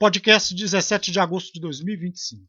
Podcast 17 de agosto de 2025.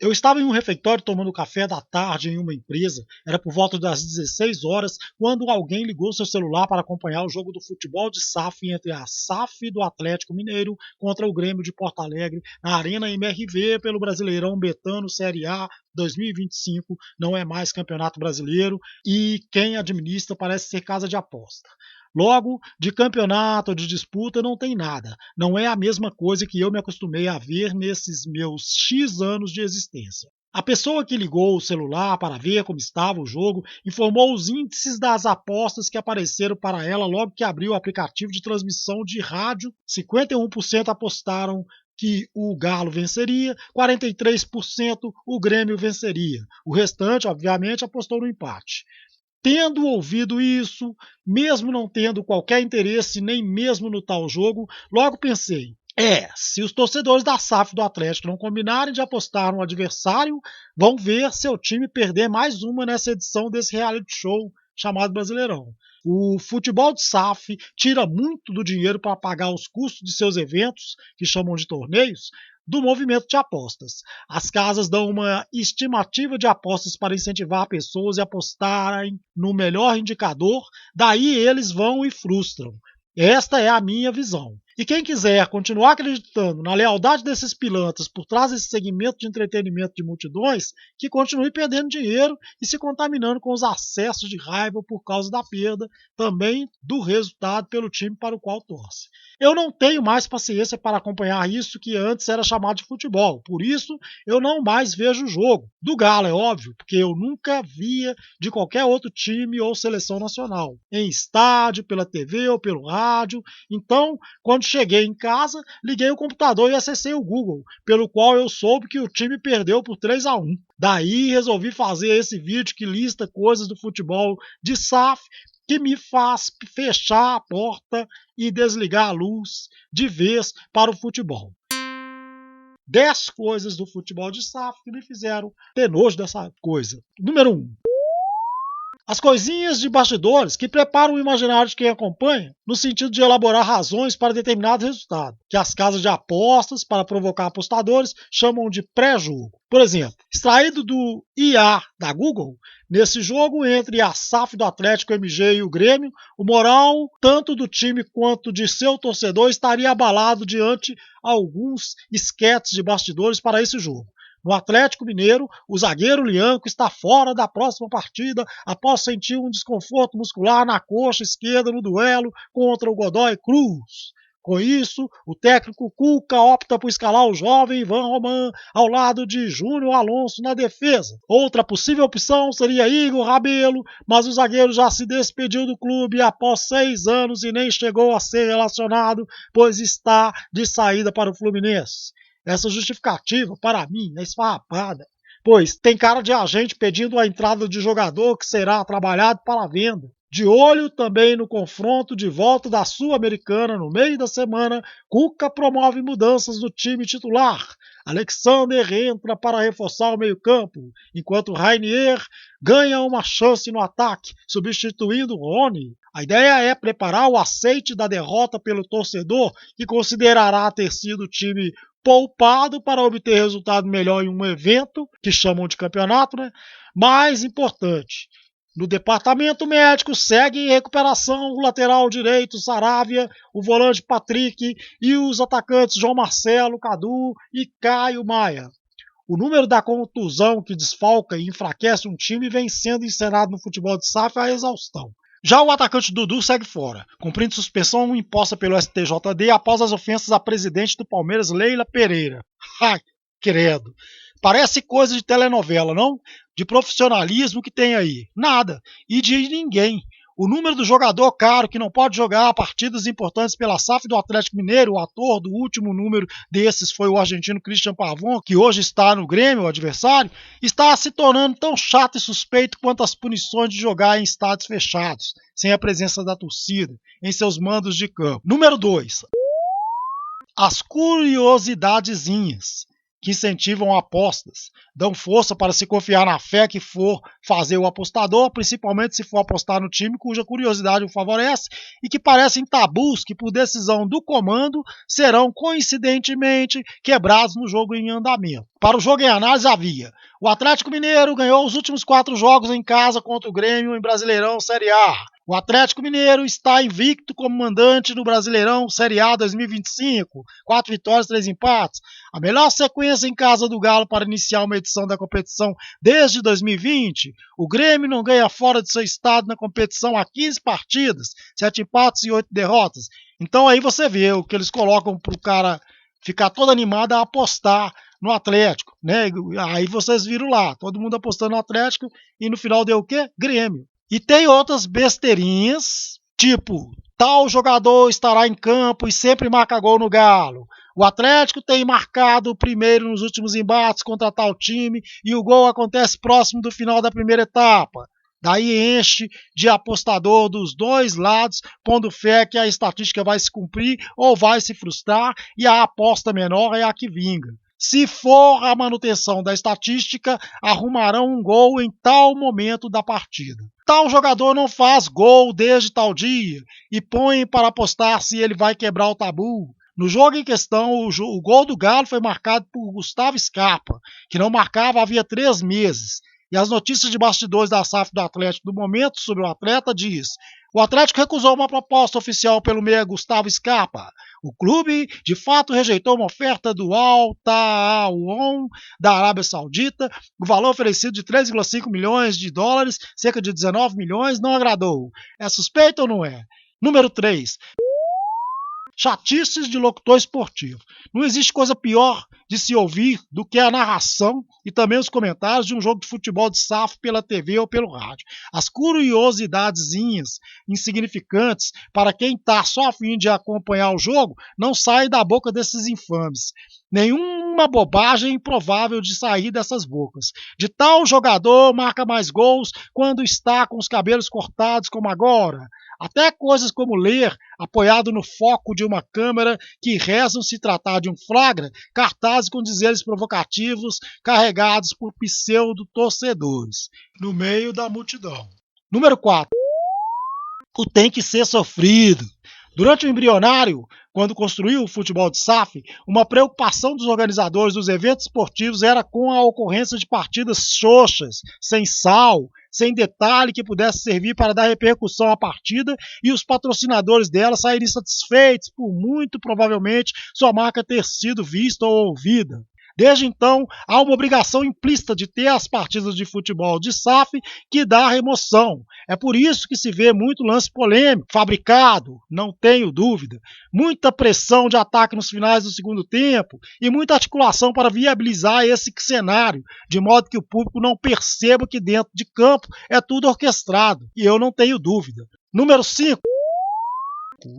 Eu estava em um refeitório tomando café da tarde em uma empresa, era por volta das 16 horas, quando alguém ligou seu celular para acompanhar o jogo do futebol de SAF entre a SAF do Atlético Mineiro contra o Grêmio de Porto Alegre na Arena MRV pelo Brasileirão Betano Série A 2025, não é mais Campeonato Brasileiro e quem administra parece ser casa de aposta. Logo, de campeonato ou de disputa não tem nada. Não é a mesma coisa que eu me acostumei a ver nesses meus X anos de existência. A pessoa que ligou o celular para ver como estava o jogo informou os índices das apostas que apareceram para ela logo que abriu o aplicativo de transmissão de rádio. 51% apostaram que o Galo venceria, 43% o Grêmio venceria. O restante, obviamente, apostou no empate. Tendo ouvido isso, mesmo não tendo qualquer interesse nem mesmo no tal jogo, logo pensei, se os torcedores da SAF do Atlético não combinarem de apostar no adversário, vão ver seu time perder mais uma nessa edição desse reality show chamado Brasileirão. O futebol de SAF tira muito do dinheiro para pagar os custos de seus eventos, que chamam de torneios, do movimento de apostas. As casas dão uma estimativa de apostas para incentivar pessoas a apostarem no melhor indicador, daí eles vão e frustram. Esta é a minha visão. E quem quiser continuar acreditando na lealdade desses pilantras por trás desse segmento de entretenimento de multidões, que continue perdendo dinheiro e se contaminando com os acessos de raiva por causa da perda também do resultado pelo time para o qual torce. Eu não tenho mais paciência para acompanhar isso que antes era chamado de futebol, por isso eu não mais vejo o jogo. Do Galo, é óbvio, porque eu nunca via de qualquer outro time ou seleção nacional, em estádio, pela TV ou pelo rádio. Então, quando cheguei em casa, liguei o computador e acessei o Google, pelo qual eu soube que o time perdeu por 3-1. Daí resolvi fazer esse vídeo que lista coisas do futebol de SAF que me faz fechar a porta e desligar a luz de vez para o futebol. 10 coisas do futebol de SAF que me fizeram ter nojo dessa coisa. Número 1. As coisinhas de bastidores que preparam o imaginário de quem acompanha no sentido de elaborar razões para determinado resultado, que as casas de apostas, para provocar apostadores, chamam de pré-jogo. Por exemplo, extraído do IA da Google, nesse jogo entre a SAF do Atlético MG e o Grêmio, o moral tanto do time quanto de seu torcedor estaria abalado diante alguns esquetes de bastidores para esse jogo. No Atlético Mineiro, o zagueiro Lianco está fora da próxima partida após sentir um desconforto muscular na coxa esquerda no duelo contra o Godoy Cruz. Com isso, o técnico Cuca opta por escalar o jovem Ivan Roman ao lado de Júnior Alonso na defesa. Outra possível opção seria Igor Rabelo, mas o zagueiro já se despediu do clube após 6 anos e nem chegou a ser relacionado, pois está de saída para o Fluminense. Essa justificativa, para mim, é esfarrapada, pois tem cara de agente pedindo a entrada de jogador que será trabalhado para a venda. De olho também no confronto de volta da Sul-Americana no meio da semana, Cuca promove mudanças no time titular. Alexander entra para reforçar o meio-campo, enquanto Rainier ganha uma chance no ataque, substituindo Rony. A ideia é preparar o aceite da derrota pelo torcedor, que considerará ter sido o time poupado para obter resultado melhor em um evento, que chamam de campeonato, Mais importante, no departamento médico segue em recuperação o lateral direito Saravia, o volante Patrick e os atacantes João Marcelo, Cadu e Caio Maia. O número da contusão que desfalca e enfraquece um time vem sendo encenado no futebol de SAF à exaustão. Já o atacante Dudu segue fora, cumprindo suspensão imposta pelo STJD após as ofensas à presidente do Palmeiras, Leila Pereira. Ai, credo. Parece coisa de telenovela, não? De profissionalismo que tem aí. Nada. E de ninguém. O número do jogador caro que não pode jogar partidas importantes pela SAF do Atlético Mineiro, o ator do último número desses foi o argentino Christian Pavón, que hoje está no Grêmio, o adversário, está se tornando tão chato e suspeito quanto as punições de jogar em estádios fechados, sem a presença da torcida, em seus mandos de campo. Número 2. As curiosidadezinhas. que incentivam apostas, dão força para se confiar na fé que for fazer o apostador, principalmente se for apostar no time cuja curiosidade o favorece, e que parecem tabus que, por decisão do comando, serão coincidentemente quebrados no jogo em andamento. Para o jogo em análise havia: o Atlético Mineiro ganhou os últimos 4 jogos em casa contra o Grêmio em Brasileirão Série A. O Atlético Mineiro está invicto como mandante no Brasileirão Série A 2025, 4 vitórias, 3 empates. A melhor sequência em casa do Galo para iniciar uma edição da competição desde 2020. O Grêmio não ganha fora de seu estado na competição há 15 partidas, 7 empates e 8 derrotas. Então aí você vê o que eles colocam para o cara ficar todo animado a apostar no Atlético, né? Aí vocês viram lá, todo mundo apostando no Atlético e no final deu o quê? Grêmio. E tem outras besteirinhas, tipo, tal jogador estará em campo e sempre marca gol no Galo. O Atlético tem marcado o primeiro nos últimos embates contra tal time e o gol acontece próximo do final da primeira etapa. Daí enche de apostador dos dois lados, pondo fé que a estatística vai se cumprir ou vai se frustrar e a aposta menor é a que vinga. Se for a manutenção da estatística, arrumarão um gol em tal momento da partida. Tal jogador não faz gol desde tal dia e põe para apostar se ele vai quebrar o tabu. No jogo em questão, o gol do Galo foi marcado por Gustavo Scarpa, que não marcava havia 3 meses. E as notícias de bastidores da SAF do Atlético do momento sobre o atleta diz: o Atlético recusou uma proposta oficial pelo meia Gustavo Scarpa. O clube, de fato, rejeitou uma oferta do Al Ta'awun da Arábia Saudita. O valor oferecido de 3,5 milhões de dólares, cerca de 19 milhões, não agradou. É suspeito ou não é? Número 3. Chatices de locutor esportivo. Não existe coisa pior de se ouvir do que a narração e também os comentários de um jogo de futebol de SAF pela TV ou pelo rádio. As curiosidadezinhas insignificantes para quem está só a fim de acompanhar o jogo não saem da boca desses infames. Nenhuma bobagem improvável de sair dessas bocas. De tal jogador marca mais gols quando está com os cabelos cortados como agora. Até coisas como ler, apoiado no foco de uma câmera que rezam se tratar de um flagra, cartazes com dizeres provocativos carregados por pseudo-torcedores, no meio da multidão. Número 4. O tem que ser sofrido. Durante o embrionário, quando construiu o futebol de SAF, uma preocupação dos organizadores dos eventos esportivos era com a ocorrência de partidas xoxas, sem sal, sem detalhe que pudesse servir para dar repercussão à partida e os patrocinadores dela saírem satisfeitos por muito provavelmente sua marca ter sido vista ou ouvida. Desde então, há uma obrigação implícita de ter as partidas de futebol de SAF que dá remoção. É por isso que se vê muito lance polêmico, fabricado, não tenho dúvida, muita pressão de ataque nos finais do segundo tempo e muita articulação para viabilizar esse cenário, de modo que o público não perceba que dentro de campo é tudo orquestrado, e eu não tenho dúvida. Número 5.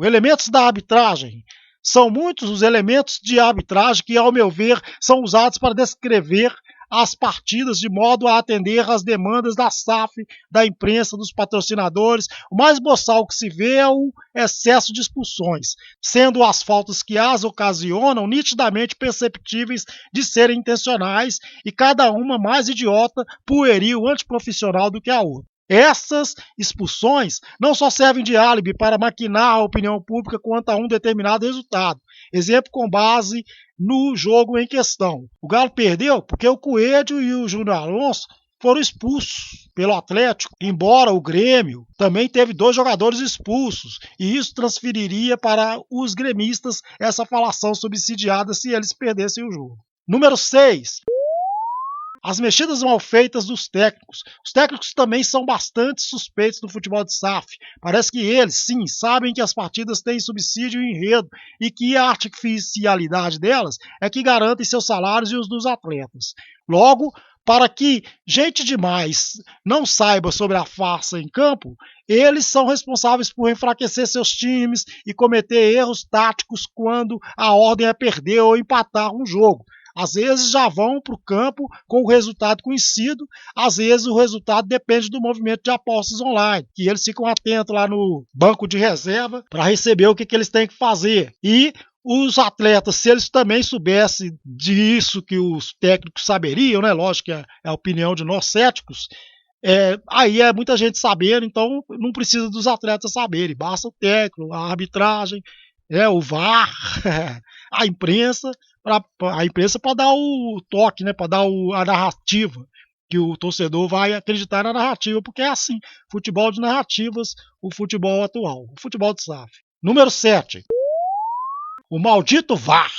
Elementos da arbitragem. São muitos os elementos de arbitragem que, ao meu ver, são usados para descrever as partidas de modo a atender às demandas da SAF, da imprensa, dos patrocinadores. O mais boçal que se vê é o excesso de expulsões, sendo as faltas que as ocasionam nitidamente perceptíveis de serem intencionais e cada uma mais idiota, pueril, antiprofissional do que a outra. Essas expulsões não só servem de álibi para maquinar a opinião pública quanto a um determinado resultado. Exemplo com base no jogo em questão. O Galo perdeu porque o Coelho e o Júnior Alonso foram expulsos pelo Atlético, embora o Grêmio também teve 2 jogadores expulsos, e isso transferiria para os gremistas essa falação subsidiada se eles perdessem o jogo. Número 6. As mexidas mal feitas dos técnicos. Os técnicos também são bastante suspeitos no futebol de SAF. Parece que eles, sim, sabem que as partidas têm subsídio e enredo e que a artificialidade delas é que garante seus salários e os dos atletas. Logo, para que gente demais não saiba sobre a farsa em campo, eles são responsáveis por enfraquecer seus times e cometer erros táticos quando a ordem é perder ou empatar um jogo. Às vezes já vão para o campo com o resultado conhecido, às vezes o resultado depende do movimento de apostas online, que eles ficam atentos lá no banco de reserva para receber o que eles têm que fazer. E os atletas, se eles também soubessem disso que os técnicos saberiam, né? Lógico que é a opinião de nós céticos, aí é muita gente sabendo, então não precisa dos atletas saberem, basta o técnico, a arbitragem, o VAR, a imprensa para dar o toque, né? Para dar a narrativa, que o torcedor vai acreditar na narrativa, porque é assim, futebol de narrativas, o futebol atual, o futebol de SAF. Número 7. O maldito VAR.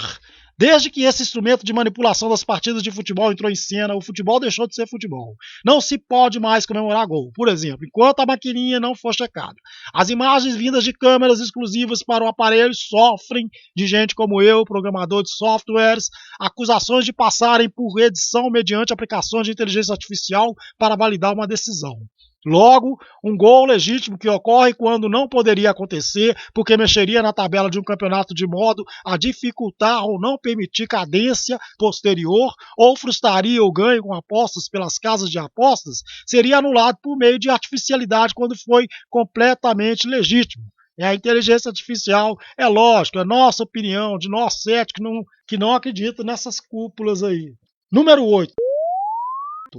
Desde que esse instrumento de manipulação das partidas de futebol entrou em cena, o futebol deixou de ser futebol. Não se pode mais comemorar gol, por exemplo, enquanto a maquininha não for checada. As imagens vindas de câmeras exclusivas para o aparelho sofrem de gente como eu, programador de softwares, acusações de passarem por edição mediante aplicações de inteligência artificial para validar uma decisão. Logo, um gol legítimo que ocorre quando não poderia acontecer, porque mexeria na tabela de um campeonato de modo a dificultar ou não permitir cadência posterior, ou frustraria o ganho com apostas pelas casas de apostas, seria anulado por meio de artificialidade quando foi completamente legítimo. A inteligência artificial, é lógico, é nossa opinião, de nós sete que não acredita nessas cúpulas aí. Número 8.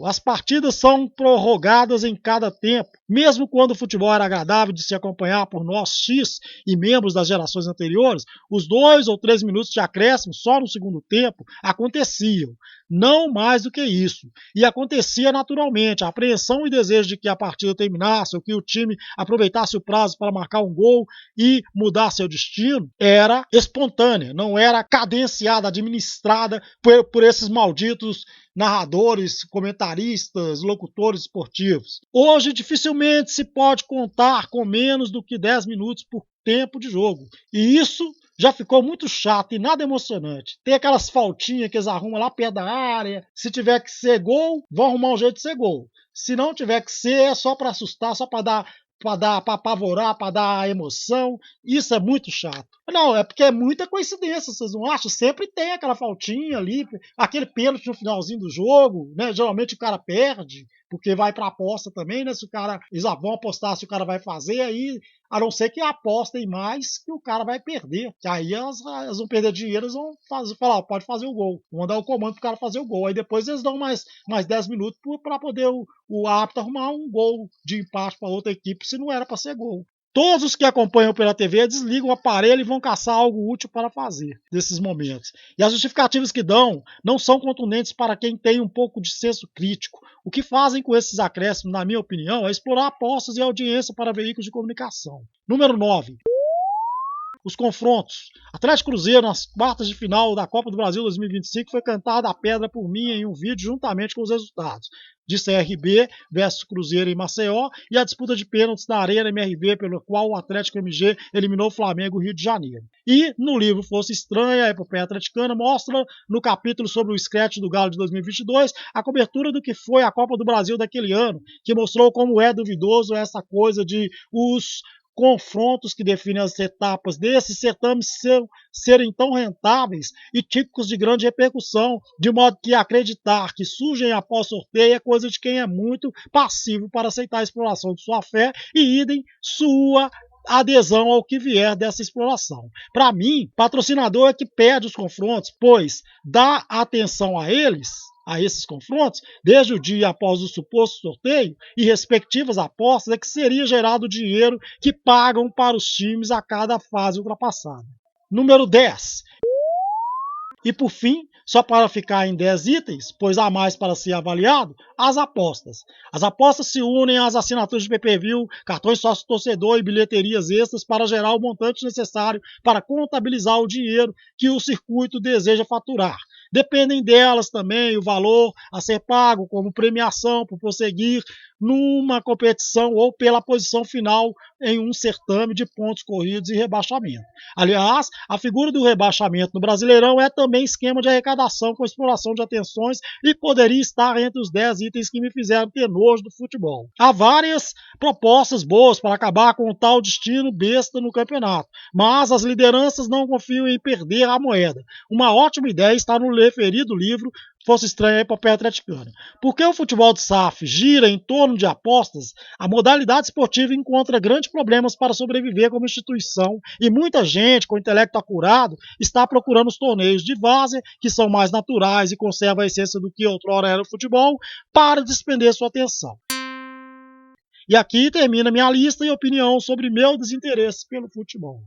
As partidas são prorrogadas em cada tempo, mesmo quando o futebol era agradável de se acompanhar por nós X e membros das gerações anteriores, os 2 ou 3 minutos de acréscimo só no segundo tempo aconteciam, não mais do que isso. E acontecia naturalmente, a apreensão e desejo de que a partida terminasse ou que o time aproveitasse o prazo para marcar um gol e mudar seu destino, era espontânea, não era cadenciada, administrada por esses malditos narradores, comentaristas, locutores esportivos. Hoje dificilmente se pode contar com menos do que 10 minutos por tempo de jogo. E isso já ficou muito chato e nada emocionante. Tem aquelas faltinhas que eles arrumam lá perto da área. Se tiver que ser gol, vão arrumar um jeito de ser gol. Se não tiver que ser, é só para assustar, só para apavorar, para dar emoção. Isso é muito chato. Não, é porque é muita coincidência, vocês não acham? Sempre tem aquela faltinha ali, aquele pênalti no finalzinho do jogo, né? Geralmente o cara perde, porque vai para aposta também, né? Se o cara, eles vão apostar se o cara vai fazer, aí, a não ser que apostem mais, que o cara vai perder. Que aí elas vão perder dinheiro, eles vão falar, pode fazer o gol. Vão dar o comando pro cara fazer o gol. Aí depois eles dão mais 10 minutos para poder o árbitro arrumar um gol de empate para outra equipe, se não era para ser gol. Todos os que acompanham pela TV desligam o aparelho e vão caçar algo útil para fazer nesses momentos. E as justificativas que dão não são contundentes para quem tem um pouco de senso crítico. O que fazem com esses acréscimos, na minha opinião, é explorar apostas e audiência para veículos de comunicação. Número 9. Os confrontos. Atlético Cruzeiro nas quartas de final da Copa do Brasil 2025 foi cantada a pedra por mim em um vídeo juntamente com os resultados de CRB versus Cruzeiro em Maceió e a disputa de pênaltis na Arena MRV, pelo qual o Atlético MG eliminou o Flamengo Rio de Janeiro. E no livro Força Estranha, a epopeia atleticana, mostra no capítulo sobre o scratch do Galo de 2022 a cobertura do que foi a Copa do Brasil daquele ano, que mostrou como é duvidoso essa coisa de os confrontos que definem as etapas desses certames serem tão rentáveis e típicos de grande repercussão, de modo que acreditar que surgem após sorteio é coisa de quem é muito passivo para aceitar a exploração de sua fé e idem sua adesão ao que vier dessa exploração. Para mim, patrocinador é que perde os confrontos, pois dá atenção a esses confrontos, desde o dia após o suposto sorteio e respectivas apostas, é que seria gerado o dinheiro que pagam para os times a cada fase ultrapassada. Número 10. E por fim, só para ficar em 10 itens, pois há mais para ser avaliado, as apostas. As apostas se unem às assinaturas de pay-per-view, cartões sócio-torcedor e bilheterias extras para gerar o montante necessário para contabilizar o dinheiro que o circuito deseja faturar. Dependem delas também o valor a ser pago como premiação por prosseguir numa competição ou pela posição final em um certame de pontos corridos e rebaixamento. Aliás, a figura do rebaixamento no Brasileirão é também esquema de arrecadação com exploração de atenções e poderia estar entre os 10 itens que me fizeram ter nojo do futebol. Há várias propostas boas para acabar com o tal destino besta no campeonato, mas as lideranças não confiam em perder a moeda. Uma ótima ideia está no referido livro fosse estranha a epopeia atleticana. Porque o futebol de SAF gira em torno de apostas, a modalidade esportiva encontra grandes problemas para sobreviver como instituição e muita gente com intelecto acurado está procurando os torneios de várzea, que são mais naturais e conservam a essência do que outrora era o futebol, para despender sua atenção. E aqui termina minha lista e opinião sobre meu desinteresse pelo futebol.